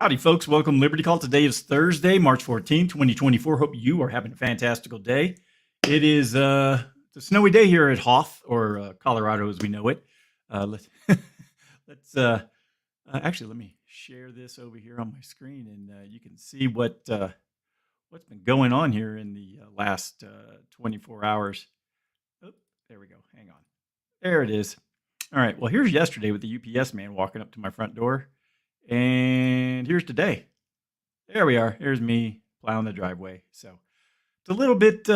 Howdy, folks. Welcome to Liberty Call. Today is Thursday, March 14, 2024. Hope you are having a fantastical day. It is it's a snowy day here at Hoth, or Colorado as we know it. Let's actually let me share this over here on my screen, and you can see what's been going on here in the last 24 hours. Oh, there we go. Hang on. There it is. All right. Well, here's yesterday with the UPS man walking up to my front door. And here's today. There we are. Here's me plowing the driveway. So it's a little bit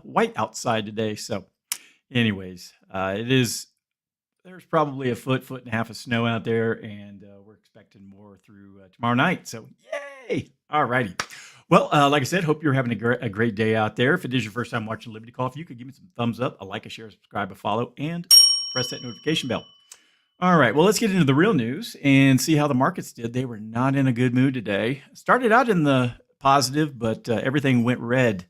white outside today. So, anyways, there's probably a foot and a half of snow out there, and we're expecting more through tomorrow night. So, yay! All righty. Well, like I said, hope you're having a great day out there. If it is your first time watching Liberty Call, if you could give me some thumbs up, a like, a share, a subscribe, a follow, and press that notification bell. All right, well, let's get into the real news and see how the markets did. They were not in a good mood today. Started out in the positive, but everything went red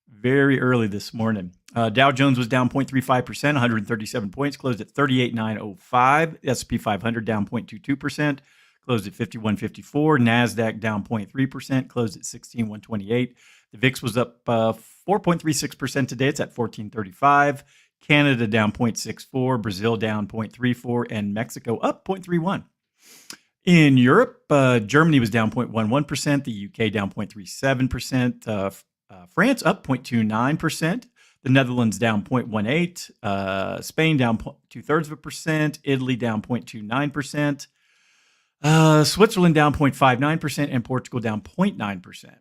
very early this morning. Dow Jones was down 0.35%, 137 points, closed at 38,905. The S&P 500 down 0.22%, closed at 5154. NASDAQ down 0.3%, closed at 16,128. The VIX was up 4.36% today. It's at 1435. Canada down 0.64, Brazil down 0.34, and Mexico up 0.31. In Europe, Germany was down 0.11%, the UK down 0.37%, France up 0.29%, the Netherlands down 0.18%, Spain down 0.00%, Italy down 0.29%, Switzerland down 0.59%, and Portugal down 0.9%.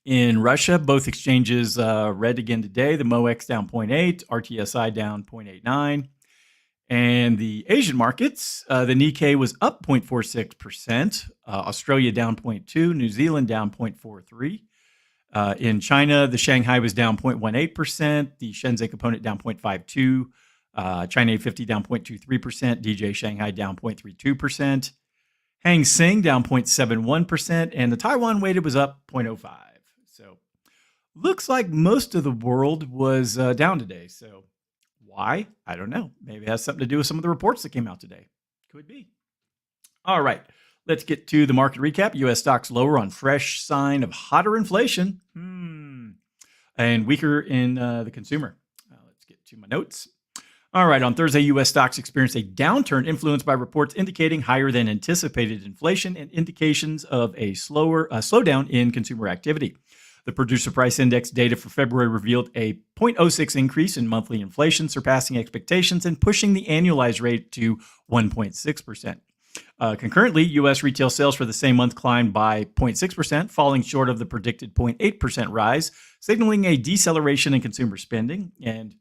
In Russia, both exchanges red again today. The MOEX down 0.8, RTSI down 0.89. And the Asian markets, the Nikkei was up 0.46%, Australia down 0.2, New Zealand down 0.43. In China, the Shanghai was down 0.18%, the Shenzhen component down 0.52, China 50 down 0.23%, DJ Shanghai down 0.32%, Hang Seng down 0.71%, and the Taiwan weighted was up 0.05. So looks like most of the world was down today. So why? I don't know. Maybe it has something to do with some of the reports that came out today. Could be. All right. Let's get to the market recap. U.S. stocks lower on fresh sign of hotter inflation and weaker in the consumer. Let's get to my notes. All right. On Thursday, U.S. stocks experienced a downturn influenced by reports indicating higher than anticipated inflation and indications of a slowdown in consumer activity. The Producer Price Index data for February revealed a 0.06 increase in monthly inflation, surpassing expectations and pushing the annualized rate to 1.6%. Concurrently, U.S. retail sales for the same month climbed by 0.6%, falling short of the predicted 0.8% rise, signaling a deceleration in consumer spending. And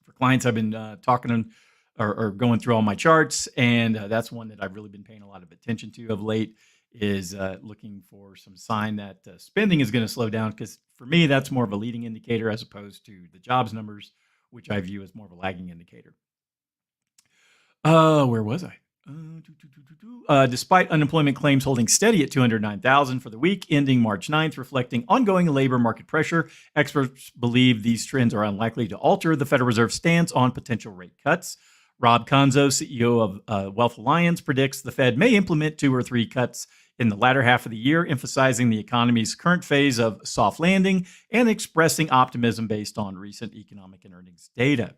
for clients, I've been talking or going through all my charts, and that's one that I've really been paying a lot of attention to of late, is looking for some sign that spending is going to slow down, because for me, that's more of a leading indicator as opposed to the jobs numbers, which I view as more of a lagging indicator. Where was I? Despite unemployment claims holding steady at 209,000 for the week ending March 9th, reflecting ongoing labor market pressure, experts believe these trends are unlikely to alter the Federal Reserve's stance on potential rate cuts. Rob Conzo, CEO of Wealth Alliance, predicts the Fed may implement 2 or 3 cuts in the latter half of the year, emphasizing the economy's current phase of soft landing and expressing optimism based on recent economic and earnings data.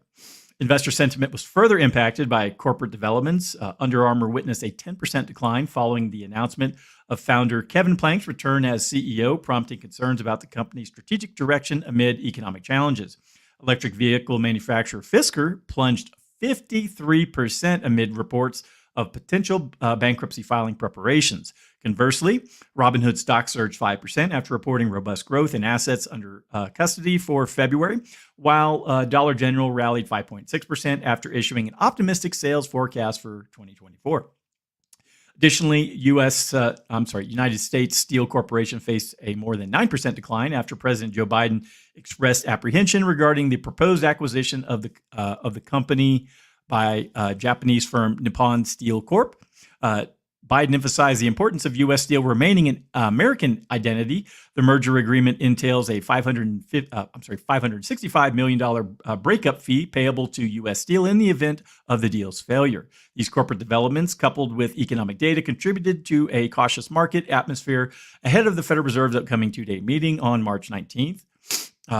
Investor sentiment was further impacted by corporate developments. Under Armour witnessed a 10% decline following the announcement of founder Kevin Plank's return as CEO, prompting concerns about the company's strategic direction amid economic challenges. Electric vehicle manufacturer Fisker plunged 53% amid reports of potential bankruptcy filing preparations. Conversely, Robinhood stock surged 5% after reporting robust growth in assets under custody for February, while Dollar General rallied 5.6% after issuing an optimistic sales forecast for 2024. Additionally, United States Steel Corporation faced a more than 9% decline after President Joe Biden expressed apprehension regarding the proposed acquisition of the company by Japanese firm Nippon Steel Corp. Biden emphasized the importance of U.S. Steel remaining an American identity. The merger agreement entails a $565 million breakup fee payable to U.S. Steel in the event of the deal's failure. These corporate developments, coupled with economic data, contributed to a cautious market atmosphere ahead of the Federal Reserve's upcoming two-day meeting on March 19th.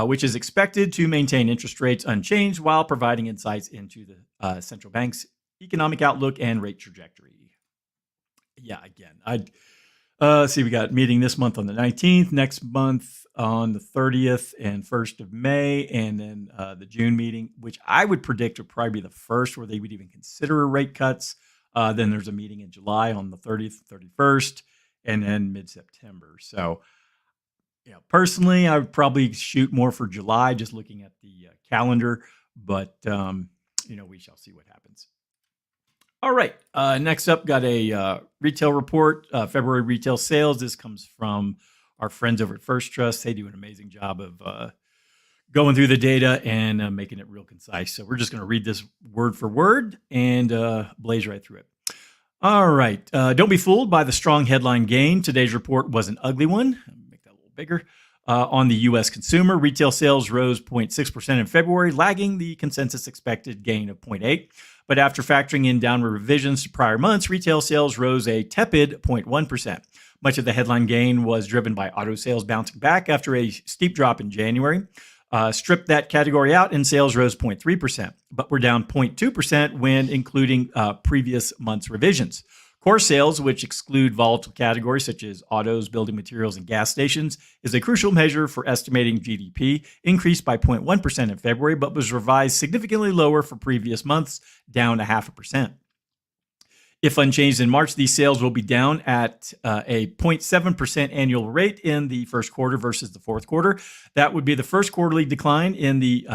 Which is expected to maintain interest rates unchanged while providing insights into the central bank's economic outlook and rate trajectory. Yeah, again, see, we got meeting this month on the 19th, next month on the 30th and 1st of May, and then the June meeting, which I would predict would probably be the first where they would even consider rate cuts. Then there's a meeting in July on the 30th, 31st, and then mid-September. So, personally, I would probably shoot more for July, just looking at the calendar, but, we shall see what happens. All right. Next up, got a retail report, February retail sales. This comes from our friends over at First Trust. They do an amazing job of going through the data and making it real concise. So we're just going to read this word for word and blaze right through it. All right. Don't be fooled by the strong headline gain. Today's report was an ugly one. Make that a little bigger. On the U.S. consumer, retail sales rose 0.6% in February, lagging the consensus expected gain of 0.8%. But after factoring in downward revisions to prior months, retail sales rose a tepid 0.1%. Much of the headline gain was driven by auto sales bouncing back after a steep drop in January. Strip that category out and sales rose 0.3%, but were down 0.2% when including previous month's revisions. Core sales, which exclude volatile categories such as autos, building materials, and gas stations, is a crucial measure for estimating GDP, increased by 0.1% in February, but was revised significantly lower for previous months, down 0.5%. If unchanged in March, these sales will be down at a 0.7% annual rate in the first quarter versus the fourth quarter. That would be the first quarterly decline in the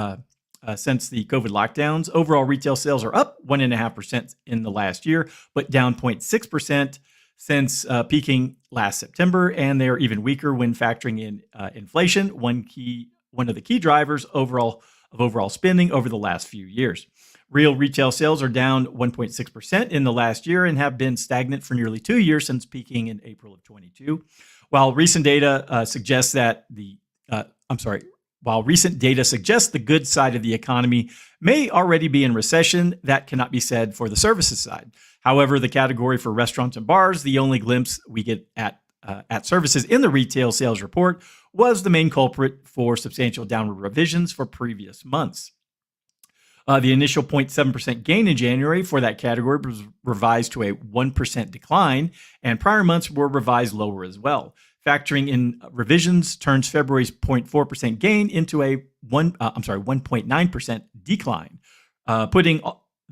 since the COVID lockdowns. Overall retail sales are up 1.5% in the last year, but down 0.6% since peaking last September, and they are even weaker when factoring in inflation, one of the key drivers of overall spending over the last few years. Real retail sales are down 1.6% in the last year and have been stagnant for nearly 2 years since peaking in April of 22. While recent data suggests the good side of the economy may already be in recession, that cannot be said for the services side. However, the category for restaurants and bars, the only glimpse we get at services in the retail sales report, was the main culprit for substantial downward revisions for previous months. The initial 0.7% gain in January for that category was revised to a 1% decline, and prior months were revised lower as well. Factoring in revisions turns February's 0.4% gain into a 1.9% decline. Putting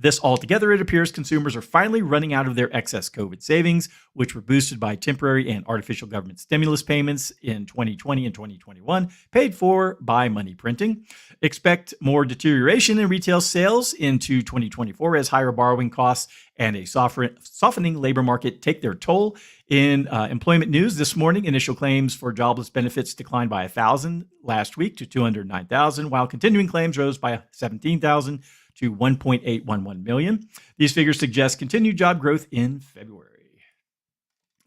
this all together, it appears consumers are finally running out of their excess COVID savings, which were boosted by temporary and artificial government stimulus payments in 2020 and 2021, paid for by money printing. Expect more deterioration in retail sales into 2024 as higher borrowing costs and a softening labor market take their toll. In employment news this morning, initial claims for jobless benefits declined by 1,000 last week to 209,000, while continuing claims rose by 17,000 to 1.811 million. These figures suggest continued job growth in February.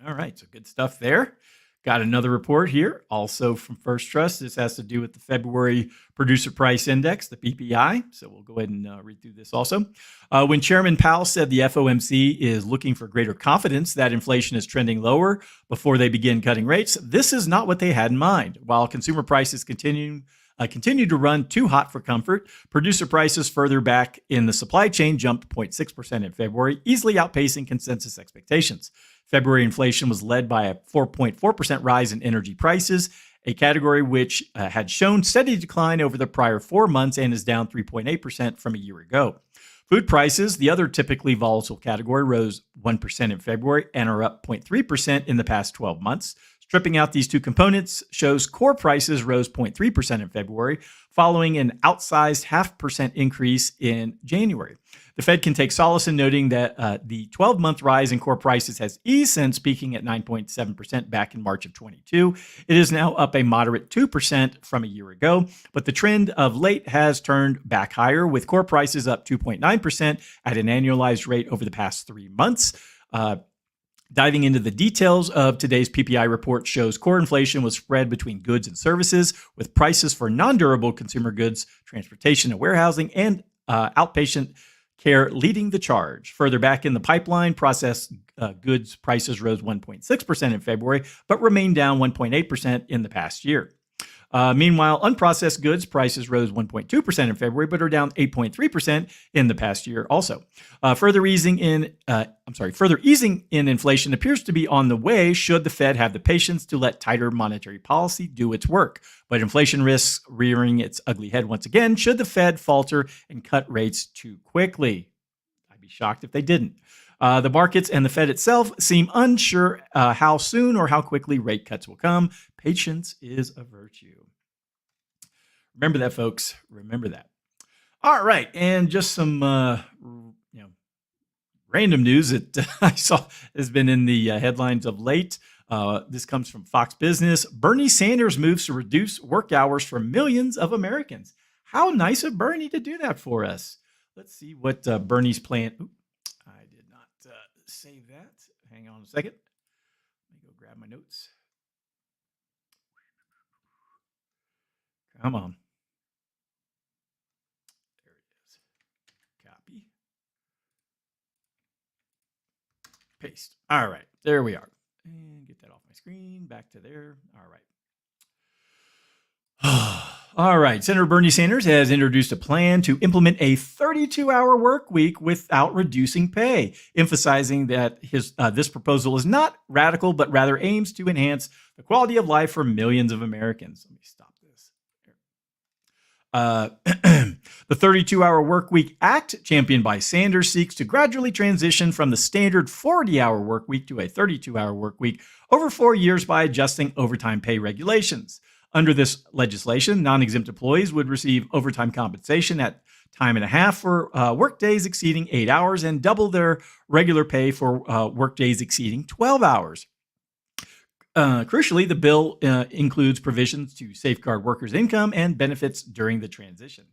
All right, so good stuff there. Got another report here, also from First Trust. This has to do with the February Producer Price Index, the PPI. So we'll go ahead and read through this also. When Chairman Powell said the FOMC is looking for greater confidence that inflation is trending lower before they begin cutting rates, this is not what they had in mind. While consumer prices continue to run too hot for comfort, producer prices further back in the supply chain jumped 0.6% in February, easily outpacing consensus expectations. February inflation was led by a 4.4% rise in energy prices, a category which had shown steady decline over the prior 4 months and is down 3.8% from a year ago. Food prices, the other typically volatile category, rose 1% in February and are up 0.3% in the past 12 months. Stripping out these two components shows core prices rose 0.3% in February, following an outsized 0.5% increase in January. The Fed can take solace in noting that the 12-month rise in core prices has eased since peaking at 9.7% back in March of 22. It is now up a moderate 2% from a year ago, but the trend of late has turned back higher, with core prices up 2.9% at an annualized rate over the past 3 months. Diving into the details of today's PPI report shows core inflation was spread between goods and services, with prices for non-durable consumer goods, transportation and warehousing, and outpatient care leading the charge. Further back in the pipeline, processed goods prices rose 1.6% in February, but remained down 1.8% in the past year. Meanwhile, unprocessed goods prices rose 1.2% in February, but are down 8.3% in the past year. Also, further easing in inflation appears to be on the way. Should the Fed have the patience to let tighter monetary policy do its work? But inflation risks rearing its ugly head once again. Should the Fed falter and cut rates too quickly? I'd be shocked if they didn't. The markets and the Fed itself seem unsure how soon or how quickly rate cuts will come. Patience is a virtue. Remember that, folks. Remember that. All right, and just some random news that I saw has been in the headlines of late. This comes from Fox Business. Bernie Sanders moves to reduce work hours for millions of Americans. How nice of Bernie to do that for us. Let's see what Bernie's plan. I did not save that. Hang on a second. Let me go grab my notes. Come on. There it is. Copy. Paste. All right. There we are. And get that off my screen. Back to there. All right. All right. Senator Bernie Sanders has introduced a plan to implement a 32-hour work week without reducing pay, emphasizing that this proposal is not radical, but rather aims to enhance the quality of life for millions of Americans. Let me stop this. The 32-hour work week act, championed by Sanders, seeks to gradually transition from the standard 40-hour work week to a 32-hour work week over 4 years by adjusting overtime pay regulations. Under this legislation, non-exempt employees would receive overtime compensation at time and a half for work days exceeding 8 hours and double their regular pay for work days exceeding 12 hours. Crucially, the bill includes provisions to safeguard workers' income and benefits during the transition.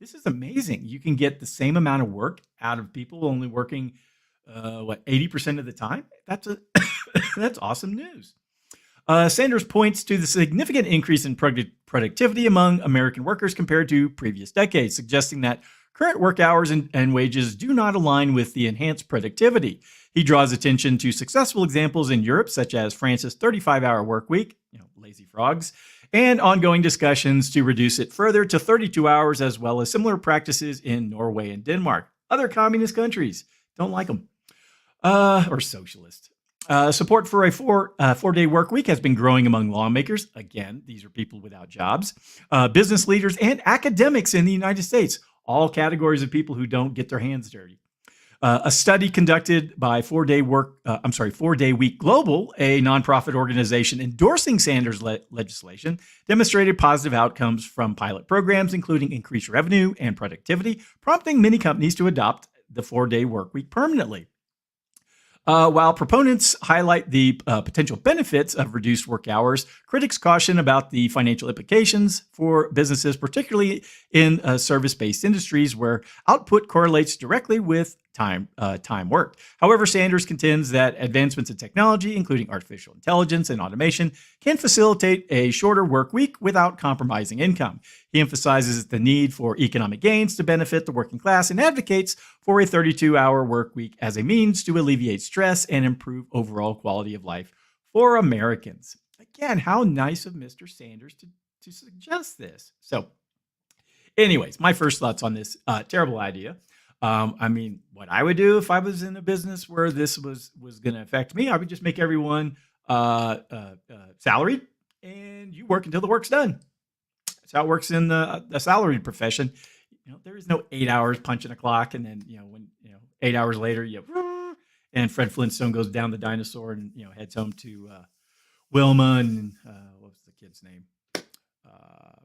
This is amazing. You can get the same amount of work out of people only working 80% of the time. That's awesome news. Sanders points to the significant increase in productivity among American workers compared to previous decades, suggesting that current work hours and wages do not align with the enhanced productivity. He draws attention to successful examples in Europe, such as France's 35-hour work week, lazy frogs, and ongoing discussions to reduce it further to 32 hours, as well as similar practices in Norway and Denmark. Other communist countries don't like them, or socialist. Support for a four-day work week has been growing among lawmakers. Again, these are people without jobs, business leaders, and academics in the United States, all categories of people who don't get their hands dirty. A study conducted by 4-Day Week Global, a nonprofit organization endorsing Sanders' legislation, demonstrated positive outcomes from pilot programs, including increased revenue and productivity, prompting many companies to adopt the 4-day work week permanently. While proponents highlight the potential benefits of reduced work hours, critics caution about the financial implications for businesses, particularly in service-based industries where output correlates directly with time worked. However, Sanders contends that advancements in technology, including artificial intelligence and automation, can facilitate a shorter work week without compromising income. He emphasizes the need for economic gains to benefit the working class and advocates for a 32-hour work week as a means to alleviate stress and improve overall quality of life for Americans. Again, how nice of Mr. Sanders to suggest this. So, anyways, my first thoughts on this terrible idea. What I would do if I was in a business where this was going to affect me, I would just make everyone salaried, and you work until the work's done. That's how it works in the salaried profession. There is no 8 hours punching a clock, and then 8 hours later and Fred Flintstone goes down the dinosaur and heads home to Wilma and what was the kid's name?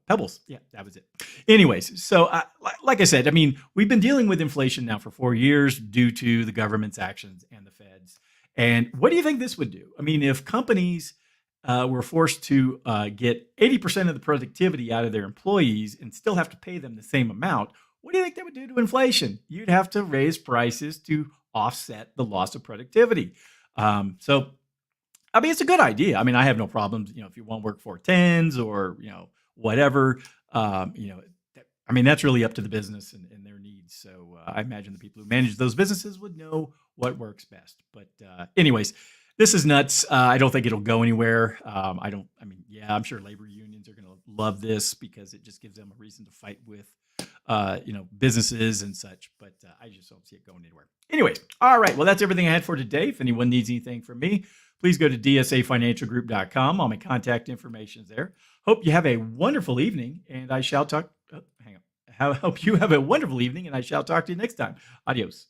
Pebbles. Yeah, that was it. Anyways, so like I said, we've been dealing with inflation now for 4 years due to the government's actions and the Fed's. And what do you think this would do? If companies were forced to get 80% of the productivity out of their employees and still have to pay them the same amount, what do you think that would do to inflation? You'd have to raise prices to offset the loss of productivity. So I mean, it's a good idea. I mean, I have no problems, if you want to work 410s or, whatever, I mean, that's really up to the business and their needs. So I imagine the people who manage those businesses would know what works best. But anyways, this is nuts. I don't think it'll go anywhere. Yeah, I'm sure labor unions are going to love this because it just gives them a reason to fight with, businesses and such. But I just don't see it going anywhere. Anyways, all right. Well, that's everything I had for today. If anyone needs anything from me, please go to dsafinancialgroup.com. All my contact information is there. Hope you have a wonderful evening, and I shall talk. Hang on. Hope you have a wonderful evening, and I shall talk to you next time. Adios.